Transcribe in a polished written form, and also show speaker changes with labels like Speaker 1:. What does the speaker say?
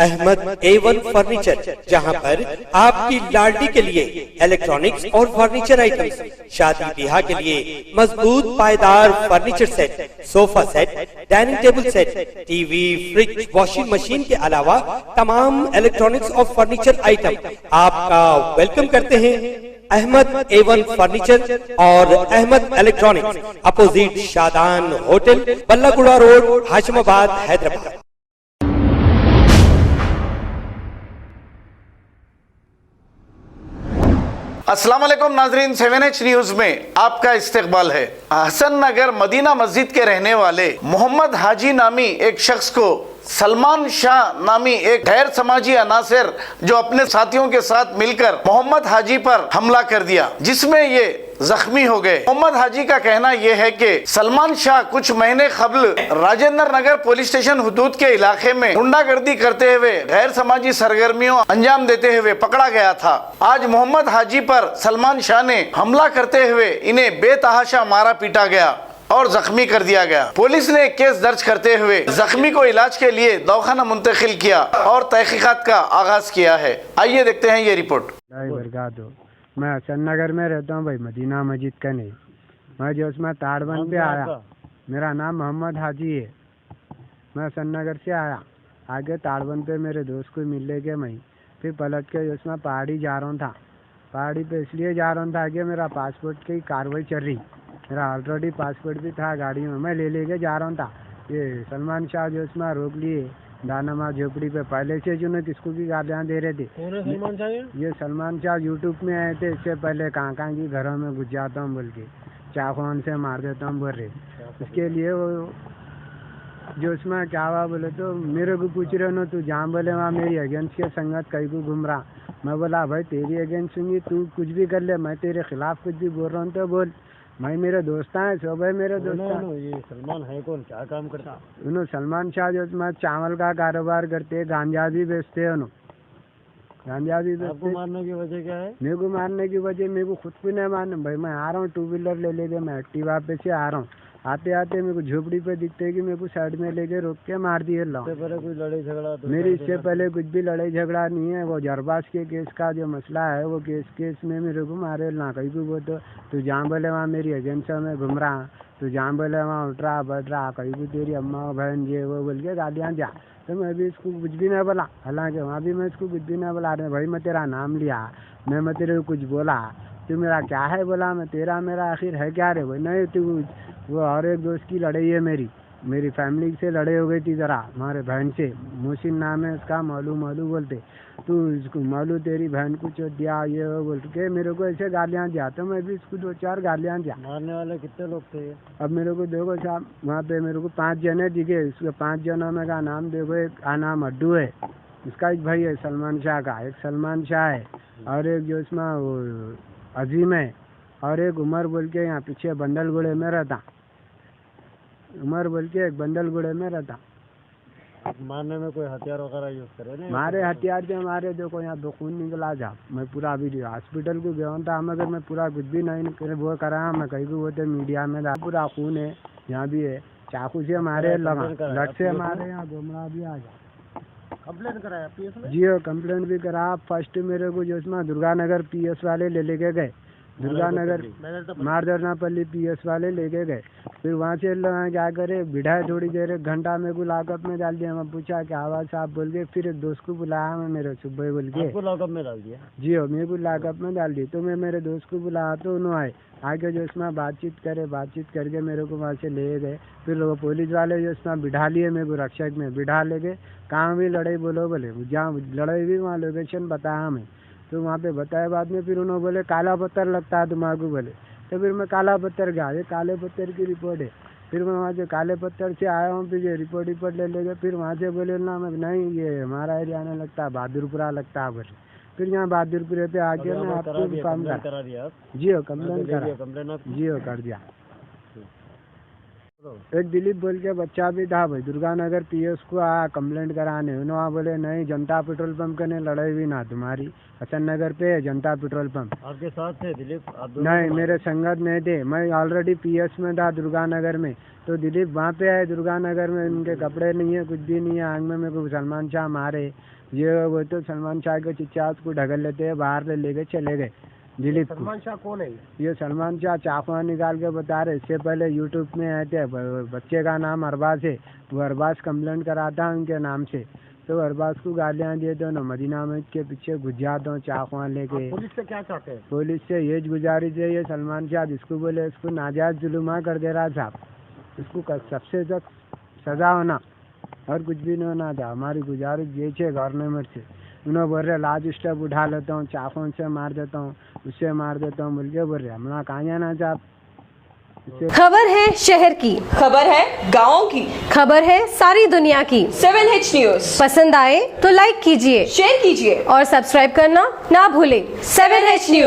Speaker 1: Ahmad A1 furniture, जहां पर आपकी लाडली के लिए इलेक्ट्रॉनिक्स और फर्नीचर आइटम्स, शादी ब्याह के लिए मजबूत पायदार furniture set, sofa set, dining table set, TV, fridge, washing machine के अलावा तमाम इलेक्ट्रॉनिक्स और फर्नीचर आइटम आपका वेलकम करते हैं। अहमद A1 फर्नीचर और Ahmed electronics, opposite Shadan hotel, Ballaguda road, Hashimabad, Hyderabad.
Speaker 2: अस्सलाम वालेकुम नाजरीन, 7H न्यूज में आपका इस्तकबाल है। हसन नगर मदीना मस्जिद के रहने वाले मोहम्मद हाजी नामी एक शख्स को सलमान शाह नामी एक गैर समाजी अनासर जो अपने साथियों के साथ मिलकर मोहम्मद हाजी पर हमला कर दिया, जिसमें ये जख्मी हो गए। मोहम्मद हाजी का कहना यह है कि सलमान शाह कुछ महीने कबल राजेंद्र नगर पुलिस स्टेशन हुदूद के इलाके में गुंडागर्दी करते हुए गैर समाजी सरगर्मियों अंजाम देते हुए पकड़ा गया था। आज मोहम्मद हाजी पर सलमान शाह ने हमला करते हुए इन्हें बेतहाशा मारा पीटा गया और जख्मी कर दिया गया। पुलिस ने केस दर्ज करते हुए जख्मी को इलाज के लिए दवाखाना मुंतकिल किया और तहकीकात का आगाज किया है। आइए देखते हैं ये रिपोर्ट।
Speaker 3: मैं हसन नगर में रहता हूँ भाई, मदीना मस्जिद का नहीं। मैं जो उसमें ताड़बंद पे आया, मेरा नाम मोहम्मद हाजी है। मैं हसन नगर से आया, आगे ताड़बंद पे मेरे दोस्त को मिलने के मैं फिर पलट के उसमें पहाड़ी जा रहा था। पहाड़ी पे इसलिए जा रहा था आगे मेरा पासपोर्ट की कार्रवाई चल रही, मेरा ऑलरेडी पासपोर्ट भी था गाड़ी में, मैं ले जा रहा था। ये सलमान शाह जो उसमें रोक लिए दानमा झोपड़ी पे, पहले से जो ने किसको की गालियाँ दे रहे थे। सलमान शाह? ये सलमान शाह यूट्यूब में आए थे, इससे पहले कहाँ की घरों में घुस जाता हूँ बोल के, चाकून से मार देता हूँ बोल रहे। इसके लिए वो जो उसमें क्या हुआ बोले तो मेरे को पूछ रहे हो तू जहाँ बोले वहाँ मेरी अगेंस्ट के संगत कहीं को घूम रहा। मैं बोला भाई तेरी अगेंस्ट सुनी, तू कुछ भी कर ले, मैं तेरे खिलाफ कुछ भी बोल रहा हूँ तो बोल, मैं मेरे दोस्त हैं, सब है मेरे दोस्त।
Speaker 4: ये सलमान है कौन, क्या काम करता?
Speaker 3: उन्होंने सलमान शाह जो मैं चावल का कारोबार करते, गांजा भी बेचते हैं, गांजा भी बेचते।
Speaker 4: आपको मारने की वजह क्या है?
Speaker 3: मेरे को मारने की वजह मेरे को खुद को नहीं मालूम भाई। मैं आ रहा हूँ टू व्हीलर ले लेके, मैं एक्टिवा पे से आ रहा हूँ, आते आते मेरे को झोपड़ी पे दिखते है कि मेरे को साइड में लेके रोक के मार दिए।
Speaker 4: इससे पहले कोई लड़ाई झगड़ा?
Speaker 3: मेरी इससे पहले कुछ भी लड़ाई झगड़ा नहीं है। वो जरबाज के केस का जो मसला है, वो केस में मेरे को मारे ना कहीं को। वो तो तू जहाँ बोले वहाँ मेरी एजेंसी में घूम रहा, तू जहाँ बोले वहाँ उठ रहा बैठ रहा, कहीं भी तेरी अम्मा बहन ये वो बोल के गालियाँ जा। तो मैं भी इसको कुछ भी नहीं बोला, हालांकि वहाँ भी मैं इसको कुछ भी नहीं बोला। अरे भाई मैं तेरा नाम लिया, मैं तेरे को कुछ बोला, तू मेरा क्या है बोला, मैं तेरा मेरा आखिर है क्या रे भाई? नहीं तू वो और एक दोस्त की लड़ाई है, मेरी फैमिली से लड़ाई हो गई थी ज़रा, हमारे बहन से, मोहसिन नाम है उसका, मालू बोलते। तू इसको मालू तेरी बहन को चोट दिया ये वो बोल के मेरे को ऐसे गालियाँ दिया, तो मैं भी इसको 2-4 गालियाँ दिया।
Speaker 4: मारने वाले कितने लोग थे?
Speaker 3: अब मेरे को देखो साहब, वहाँ पे मेरे को 5 जने दिखे। इसके 5 जनों में का नाम देखो, एक का नाम अड्डू है, इसका एक भाई है सलमान शाह का, एक सलमान शाह है, और एक जो इसमें वो अजीम है, और एक उमर बोल के यहाँ पीछे बंडलगुड़े में रहता, उमर बोल के एक बंडलगुड़े में रहता।
Speaker 4: मारने में कोई हथियार वगैरह यूज करे? नहीं,
Speaker 3: मारे हथियार से मारे, देखो यहाँ तो खून निकला जा। मैं पूरा अभी हॉस्पिटल को गया था, मगर मैं पूरा कुछ भी नहीं वो करा, मैं कहीं को वो तो मीडिया में पूरा खून है, यहाँ भी है, चाकू से मारे, लट से मारे, यहाँ गोमड़ा भी आ जा।
Speaker 4: कंप्लेन कराया पीएस में?
Speaker 3: जी कंप्लेंट भी करा। फर्स्ट मेरे को जो इसमें दुर्गा नगर पीएस वाले लेके गए, दुर्गा नगर मारदरनापल्ली पीएस वाले लेके गए। फिर वहाँ से क्या करे, बिठाए थोड़ी देर, 1 घंटा मेरे को लॉकअप में डाल दिया। मैं पूछा क्या आवाज़ साहब बोल के, फिर एक दोस्त को बुलाया मैं, मेरे सुबह बोल के
Speaker 4: लॉकअप में डाल दिया?
Speaker 3: जी हो, मेरे को लॉकअप में डाल दी। तो मैं मेरे दोस्त को बुलाया तो उन्होंने आए, आगे जो इसमें बातचीत करके मेरे को वहाँ से ले गए। फिर वो पुलिस वाले जो इसमें बिठा लिए, मेरे को रक्षक में बिठा ले गए। कहाँ भी लड़ाई बोलो बोले, जहाँ लड़ाई भी वहाँ लोकेशन बताया हमें, तो वहाँ पे बताया। बाद में फिर उन्होंने बोले काला पत्थर लगता है दिमाग बोले, तो फिर मैं काला पत्थर गया, ये काले पत्थर की रिपोर्ट है। फिर मैं वहाँ से काले पत्थर से आया हूँ, फिर ये रिपोर्ट ले लेके, फिर वहाँ से बोले ना मैं नहीं ये हमारा एरिया नहीं लगता, बहादुरपुरा लगता है बोले। फिर यहाँ बहादुरपुरे पे आके मैं आपको काम
Speaker 4: करा दिया?
Speaker 3: जी हो, कंप्लेन करा,
Speaker 4: कंप्लेन
Speaker 3: जी हो कर दिया। एक दिलीप बोल के बच्चा भी था भाई, दुर्गानगर पीएस को आया कंप्लेंट कराने। उन्होंने बोले नहीं, जनता पेट्रोल पंप के नहीं लड़ाई भी ना तुम्हारी, हसन नगर पे है जनता पेट्रोल पंप।
Speaker 4: आपके साथ थे दिलीप? आप दोनों
Speaker 3: नहीं, मेरे संगत नहीं थे, मैं ऑलरेडी पीएस में था दुर्गानगर में। तो दिलीप वहाँ पे आए दुर्गानगर में, उनके कपड़े नहीं है, कुछ भी नहीं है, आंग में मेरे को सलमान शाह मारे, ये वो। तो सलमान शाह के चिच्चा को ढगल लेते हैं, बाहर ले गए, चले गए दिलीप को।
Speaker 4: सलमान शाह कौन है?
Speaker 3: ये सलमान शाह चाकू निकाल के बता रहे। इससे पहले यूट्यूब में आए थे, बच्चे का नाम अरबाज है, वो अरबाज कंप्लेंट कराता है उनके नाम से। तो अरबाज को गालियाँ दिए तो ना मदीना मस्जिद के पीछे घुस जाता हूँ चाकू लेके।
Speaker 4: पुलिस से क्या चाहते हैं?
Speaker 3: पुलिस से ये गुजारिश है, ये सलमान शाह जिसको बोले इसको नाजायज जुलुमा कर दे रहा साहब, इसको सबसे सख्त सजा होना और कुछ भी नहीं होना था। हमारी गुजारिश ये है गवर्नमेंट से। उन्होंने बोल रहे लाज स्टेप उठा लेता हूँ, चाकू से मार देता हूँ, उससे मार देता हूँ बोल के बोल रहे। हम कहाँ जाना साहब।
Speaker 5: खबर है शहर की,
Speaker 6: खबर है गाँव की,
Speaker 5: खबर है सारी दुनिया की।
Speaker 6: 7H न्यूज
Speaker 5: पसंद आए तो लाइक कीजिए,
Speaker 6: शेयर कीजिए
Speaker 5: और सब्सक्राइब करना ना भूलें। 7H news.